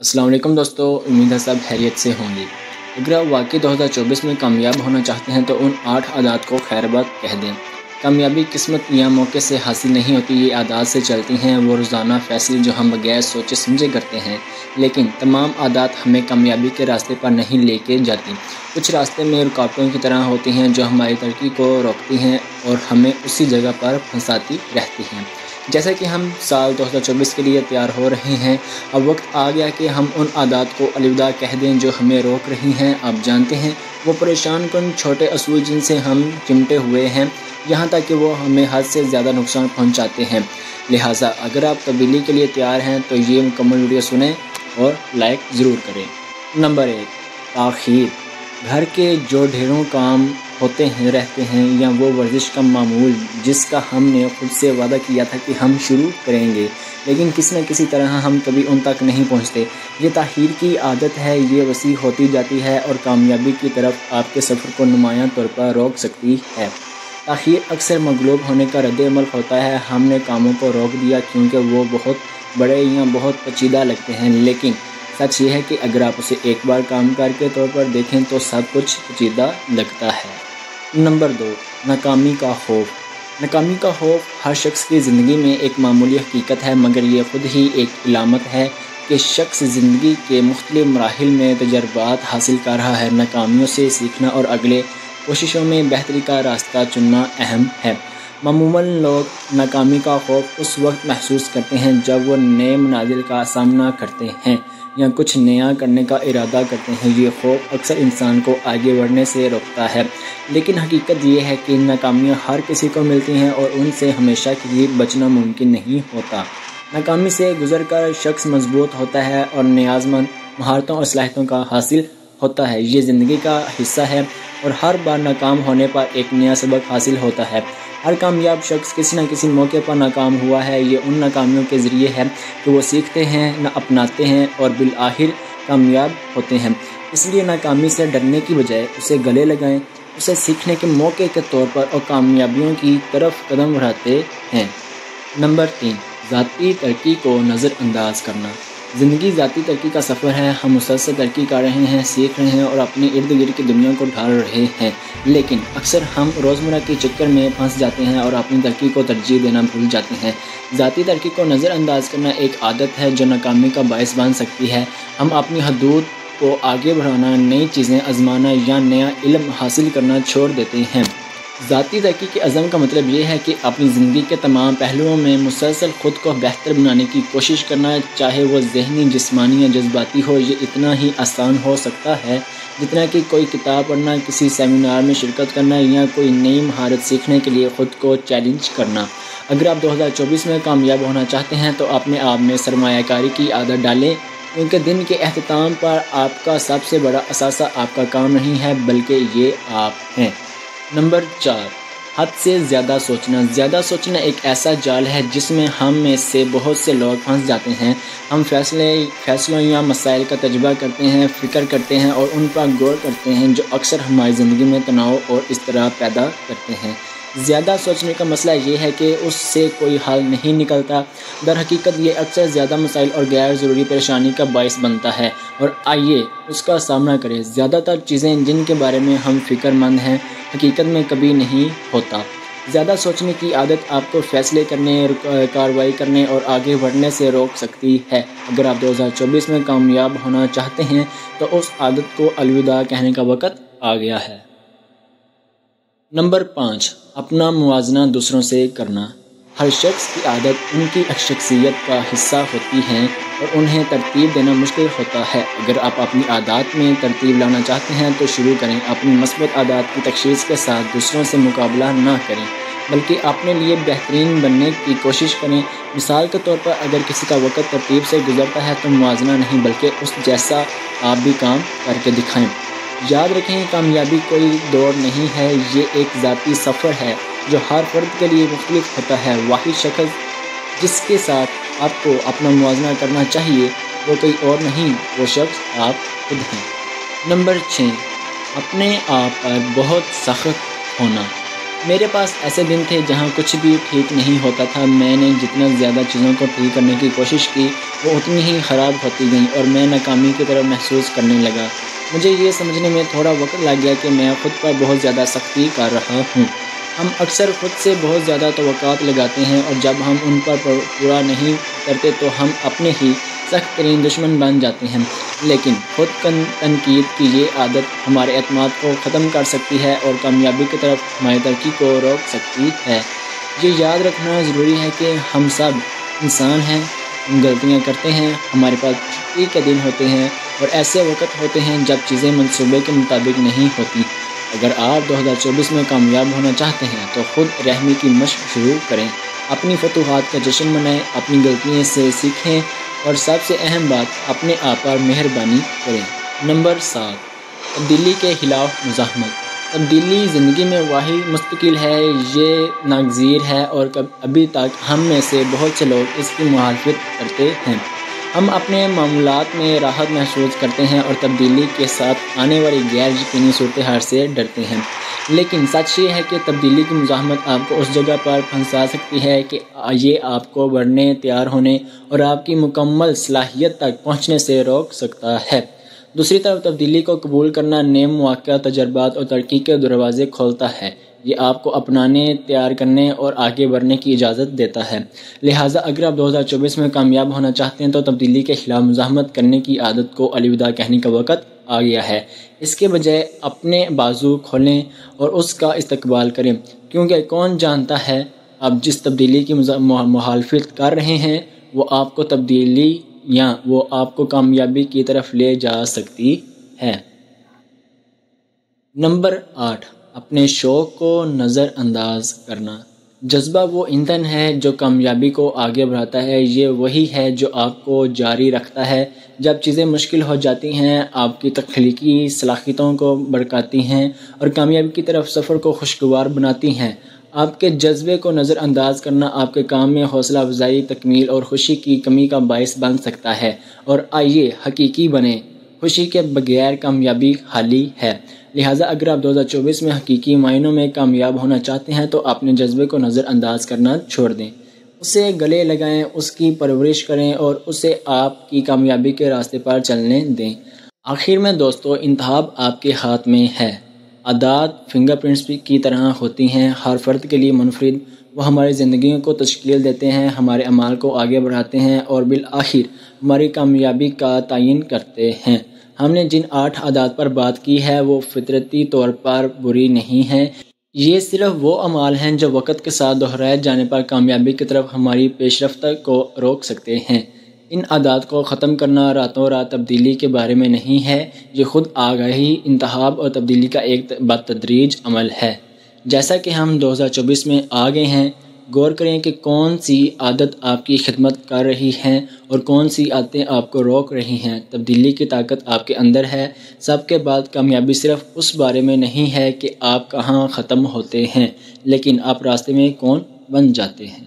अस्सलाम वालेकुम दोस्तों, उम्मीद है सब खैरियत से होंगे। अगर आप वाकई 2024 में कामयाब होना चाहते हैं तो उन 8 आदात को खैरबाद कह दें। कामयाबी किस्मत या मौके से हासिल नहीं होती, ये आदात से चलती हैं। वो रोज़ाना फैसले जो हम बगैर सोचे समझे करते हैं, लेकिन तमाम आदात हमें कामयाबी के रास्ते पर नहीं लेके जाती। कुछ रास्ते में रुकावटों की तरह होती हैं जो हमारी तरक्की को रोकती हैं और हमें उसी जगह पर फंसाती रहती हैं। जैसा कि हम साल 2024 के लिए तैयार हो रहे हैं, अब वक्त आ गया कि हम उन आदात को अलविदा कह दें जो हमें रोक रही हैं। आप जानते हैं, वो परेशान कन छोटे असूल जिनसे हम चिमटे हुए हैं, यहाँ तक कि वो हमें हद से ज़्यादा नुकसान पहुँचाते हैं। लिहाजा अगर आप तब्दीली के लिए तैयार हैं तो ये मुकम्मल वीडियो सुनें और लाइक ज़रूर करें। नंबर 1, ताख़ीर। घर के जो ढेरों काम होते हैं रहते हैं, या वो वर्जिश का मामूल जिसका हमने खुद से वादा किया था कि हम शुरू करेंगे, लेकिन किसी न किसी तरह हम कभी उन तक नहीं पहुंचते। ये ताख़ीर की आदत है, ये वसी होती जाती है और कामयाबी की तरफ आपके सफ़र को नुमायां तौर पर रोक सकती है। ताख़ीर अक्सर मगलूब होने का रद्द-ए-अमल होता है। हमने कामों को रोक दिया क्योंकि वो बहुत बड़े या बहुत पेचीदा लगते हैं, लेकिन सच ये है कि अगर आप उसे एक बार काम के तौर पर देखें तो सब कुछ पेचीदा लगता है। नंबर 2, नाकामी का खौफ। नाकामी का खौफ हर शख्स की ज़िंदगी में एक मामूली हकीकत है, मगर ये ख़ुद ही एक इलामत है कि शख्स ज़िंदगी के मुख्तलिफ मराहिल में तजर्बात हासिल कर रहा है। नाकामियों से सीखना और अगले कोशिशों में बेहतरी का रास्ता चुनना अहम है। मामूमन लोग नाकामी का खौफ उस वक्त महसूस करते हैं जब वो नए मनाजिल का सामना करते हैं या कुछ नया करने का इरादा करते हैं। ये खौफ अक्सर इंसान को आगे बढ़ने से रोकता है, लेकिन हकीकत ये है कि नाकामियाँ हर किसी को मिलती हैं और उनसे हमेशा के लिए बचना मुमकिन नहीं होता। नाकामी से गुजरकर शख्स मजबूत होता है और नियाज़मंद महारतों और सलाहियतों का हासिल होता है। ये ज़िंदगी का हिस्सा है और हर बार नाकाम होने पर एक नया सबक हासिल होता है। हर कामयाब शख्स किसी न किसी मौके पर नाकाम हुआ है। ये उन नाकामियों के ज़रिए है कि वो सीखते हैं, न अपनाते हैं और बिल-आखिर कामयाब होते हैं। इसलिए नाकामी से डरने की बजाय उसे गले लगाएं, उसे सीखने के मौके के तौर पर और कामयाबियों की तरफ कदम बढ़ाते हैं। नंबर 3, ज़ाती तरक्की को नज़रअंदाज करना। ज़िंदगी ज़ाती तरक्की का सफ़र है। हम मुसलसल तरक्की कर रहे हैं, सीख रहे हैं और अपने इर्द गिर्द की दुनिया को ढाल रहे हैं, लेकिन अक्सर हम रोज़मर्रा के चक्कर में फंस जाते हैं और अपनी तरक्की को तरजीह देना भूल जाते हैं। ज़ाती तरक्की को नज़रअंदाज करना एक आदत है जो नाकामी का बायस बन सकती है। हम अपनी हदूद को आगे बढ़ाना, नई चीज़ें आजमाना या नया इल्म हासिल करना छोड़ देते हैं। ज़ाती तरक्की के अज़म का मतलब ये है कि अपनी ज़िंदगी के तमाम पहलुओं में मुसलसल ख़ुद को बेहतर बनाने की कोशिश करना, चाहे वो ज़हनी, जिस्मानी या जज्बाती हो। ये इतना ही आसान हो सकता है जितना कि कोई किताब पढ़ना, किसी सेमिनार में शिरकत करना या कोई नई महारत सीखने के लिए ख़ुद को चैलेंज करना। अगर आप 2024 में कामयाब होना चाहते हैं तो अपने आप में सरमायाकारी की आदत डालें, क्योंकि दिन के अख्ताम पर आपका सबसे बड़ा असासा आपका काम नहीं है, बल्कि ये आप हैं। नंबर 4, हद से ज़्यादा सोचना। ज़्यादा सोचना एक ऐसा जाल है जिसमें हम में से बहुत से लोग फंस जाते हैं। हम फैसलों या मसाइल का तजुर्बा करते हैं, फ़िक्र करते हैं और उन पर गौर करते हैं, जो अक्सर हमारी ज़िंदगी में तनाव और इज़्तिराब पैदा करते हैं। ज़्यादा सोचने का मसला ये है कि उससे कोई हल नहीं निकलता। दर हकीकत ये अक्सर ज़्यादा मसाइल और गैर ज़रूरी परेशानी का बायस बनता है, और आइए उसका सामना करें। ज़्यादातर चीज़ें जिनके बारे में हम फ़िक्रमंद हैं, हकीकत में कभी नहीं होता। ज़्यादा सोचने की आदत आपको फ़ैसले करने, कार्रवाई करने और आगे बढ़ने से रोक सकती है। अगर आप 2024 में कामयाब होना चाहते हैं तो उस आदत को अलविदा कहने का वक़्त आ गया है। नंबर 5, अपना मुवाजना दूसरों से करना। हर शख्स की आदत उनकी शख्सियत का हिस्सा होती है और उन्हें तरतीब देना मुश्किल होता है। अगर आप अपनी आदत में तरतीब लाना चाहते हैं तो शुरू करें। अपनी मस्बत आदत की तखशीस के साथ दूसरों से मुकाबला ना करें, बल्कि अपने लिए बेहतरीन बनने की कोशिश करें। मिसाल के तौर पर अगर किसी का वक़्त तरतीब से गुजरता है तो मुवाजना नहीं, बल्कि उस जैसा आप भी काम करके दिखाएं। याद रखें, कामयाबी कोई दौड़ नहीं है, ये एक ज़ाती सफ़र है जो हर फर्द के लिए मुख्तलिफ होता है। वाहिद शख्स जिसके साथ आपको अपना मुवाजना करना चाहिए वो कोई और नहीं, वो शख्स आप खुद हैं। नंबर 6, अपने आप पर बहुत सख्त होना। میرے پاس ایسے دن تھے جہاں کچھ بھی ٹھیک نہیں ہوتا تھا۔ میں نے جتنا زیادہ چیزوں کو ٹھیک کرنے کی کوشش کی وہ اتنی ہی خراب ہوتی گئیں اور میں ناکامی کی طرح محسوس کرنے لگا۔ مجھے یہ سمجھنے میں تھوڑا وقت لگ گیا کہ میں خود پر بہت زیادہ سختی کر رہا ہوں۔ ہم اکثر خود سے بہت زیادہ توقعات لگاتے ہیں اور جب ہم ان پر پورا نہیں کرتے تو ہم اپنے ہی سخت ترین دشمن بن جاتے ہیں۔ لیکن خود تنقید کی یہ عادت ہمارے اعتماد کو ختم کر سکتی ہے اور کامیابی کی طرف ہماری ترقی کو روک سکتی ہے۔ یہ یاد رکھنا ضروری ہے کہ ہم سب انسان ہیں، ہم غلطیاں کرتے ہیں، ہمارے پاس چھٹی کے دن ہوتے ہیں اور ایسے وقت ہوتے ہیں جب چیزیں منصوبے کے مطابق نہیں ہوتی۔ اگر آپ 2024 میں کامیاب ہونا چاہتے ہیں تو خود رحمی کی مشق شروع کریں، اپنی فتوحات کا جشن منائیں، اپنی غلطیوں سے سیکھیں اور سب سے اہم بات اپنے آپ پر مہربانی کریں۔ نمبر 7، تبدیلی کے خلاف مزاحمت۔ تبدیلی زندگی میں واحد مستقل ہے، یہ ناگزیر ہے اور ابھی تک ہم میں سے بہت سے لوگ اس کی مخالفت کرتے ہیں۔ ہم اپنے معمولات میں راحت محسوس کرتے ہیں اور تبدیلی کے ساتھ آنے والی غیر یقینی صورتحال سے ڈرتے ہیں۔ لیکن سچ یہ ہے کہ تبدیلی کی مزاحمت آپ کو اس جگہ پر پھنسا سکتی ہے کہ یہ آپ کو بڑھنے، تیار ہونے اور آپ کی مکمل صلاحیت تک پہنچنے سے روک سکتا ہے۔ دوسری طرف تبدیلی کو قبول کرنا نئے مواقع، تجربات اور ترقی کے دروازے کھولتا ہے۔ یہ آپ کو اپنانے، تیار کرنے اور آگے بڑھنے کی اجازت دیتا ہے۔ لہٰذا اگر آپ 2024 میں کامیاب ہونا چاہتے ہیں تو تبدیلی کے خلاف مزاحمت کرنے کی عادت کو الوداع کہنے کا وقت آ گیا ہے۔ اس کے بجائے اپنے بازو کھولیں اور اس کا استقبال کریں، کیونکہ کون جانتا ہے آپ جس تبدیلی کی مخالفت کر رہے ہیں وہ آپ کو تبدیلی یا وہ آپ کو کامیابی کی طرف لے جا سکتی ہے۔ نمبر 8، اپنے شوق کو نظر انداز کرنا۔ جذبہ وہ ایندھن ہے جو کامیابی کو آگے بڑھاتا ہے۔ یہ وہی ہے جو آپ کو جاری رکھتا ہے جب چیزیں مشکل ہو جاتی ہیں، آپ کی تخلیقی صلاحیتوں کو بڑھاتی ہیں اور کامیابی کی طرف سفر کو خوشگوار بناتی ہیں۔ آپ کے جذبے کو نظر انداز کرنا آپ کے کام میں حوصلہ افزائی، تکمیل اور خوشی کی کمی کا باعث بن سکتا ہے۔ اور آئیے حقیقی بنیں، خوشی کے بغیر کامیابی خالی ہے۔ لہٰذا اگر آپ 2024 میں حقیقی معنوں میں کامیاب ہونا چاہتے ہیں تو اپنے جذبے کو نظر انداز کرنا چھوڑ دیں، اسے گلے لگائیں، اس کی پرورش کریں اور اسے آپ کی کامیابی کے راستے پر چلنے دیں۔ آخر میں دوستو، انتخاب آپ کے ہاتھ میں ہے۔ عادات فنگر پرنٹس کی طرح ہوتی ہیں، ہر فرد کے لیے منفرد۔ وہ ہماری زندگیوں کو تشکیل دیتے ہیں، ہمارے اعمال کو آگے بڑھاتے ہیں اور بالآخر ہماری کامیابی کا تعین کرتے ہیں۔ ہم نے جن 8 عادات پر بات کی ہے وہ فطرتی طور پر بری نہیں ہیں۔ یہ صرف وہ اعمال ہیں جو وقت کے ساتھ دہرائے جانے پر کامیابی کی طرف ہماری پیش رفت کو روک سکتے ہیں۔ ان عادات کو ختم کرنا راتوں رات تبدیلی کے بارے میں نہیں ہے، یہ خود آگاہی، انتخاب اور تبدیلی کا ایک بتدریج عمل ہے۔ جیسا کہ ہم 2024 میں آ گئے ہیں، غور کریں کہ کون سی عادت آپ کی خدمت کر رہی ہیں اور کون سی عادتیں آپ کو روک رہی ہیں۔ تبدیلی کی طاقت آپ کے اندر ہے۔ سب کے بعد کامیابی صرف اس بارے میں نہیں ہے کہ آپ کہاں ختم ہوتے ہیں، لیکن آپ راستے میں کون بن جاتے ہیں۔